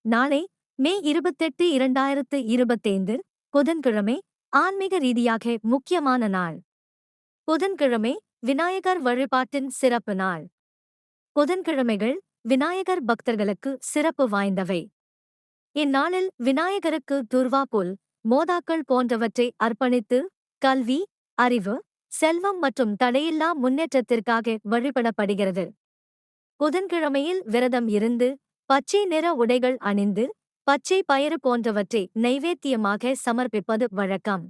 நாளை மே 28 2025 புதன்கிழமை ஆன்மீக ரீதியாக முக்கியமான நாள். புதன்கிழமை விநாயகர் வழிபாட்டின் சிறப்பு நாள். புதன்கிழமைகள் விநாயகர் பக்தர்களுக்கு சிறப்பு வாய்ந்தவை. இந்நாளில் விநாயகருக்கு துர்வா புல், மோதாக்கள் போன்றவற்றை அர்ப்பணித்து கல்வி, அறிவு, செல்வம் மற்றும் தடையில்லா முன்னேற்றத்திற்காக வழிபடப்படுகிறது. புதன்கிழமையில் விரதம் இருந்து பச்சை நிற உடைகள் அணிந்து பச்சை பயறு போன்றவற்றை நைவேத்தியமாக சமர்ப்பிப்பது வழக்கம்.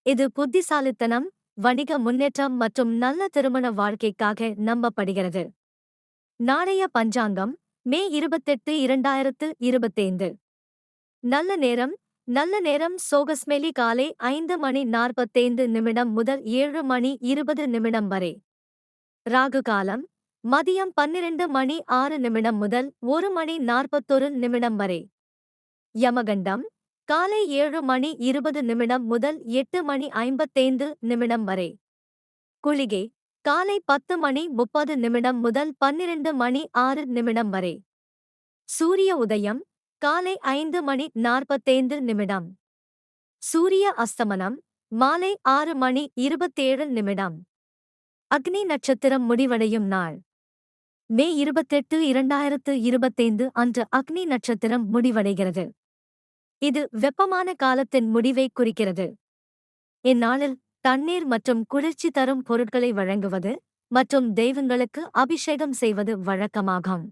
இது புத்திசாலித்தனம், வணிக முன்னேற்றம் மற்றும் நல்ல திருமண வாழ்க்கைக்காக நம்பப்படுகிறது. நாளைய பஞ்சாங்கம் மே 28 2025. நல்ல நேரம் சோகஸ்மெலி காலை 5:45 முதல் 7:20 வரை. ராகு காலம் மதியம் 12:06 முதல் 1:41 வரை. யமகண்டம் காலை 7:20 முதல் 8:55 வரை. குளிகை காலை 10:30 முதல் 12:06 வரை. சூரிய உதயம் காலை 5:45. சூரிய அஸ்தமனம் மாலை 6:27. அக்னி நட்சத்திரம் முடிவடையும் நாள் மே 28 2025 அன்று அக்னி நட்சத்திரம் முடிவடைகிறது. இது வெப்பமான காலத்தின் முடிவை குறிக்கிறது. இந்நாளில் தண்ணீர் மற்றும் குளிர்ச்சி தரும் பொருட்களை வழங்குவது மற்றும் தெய்வங்களுக்கு அபிஷேகம் செய்வது வழக்கமாகும்.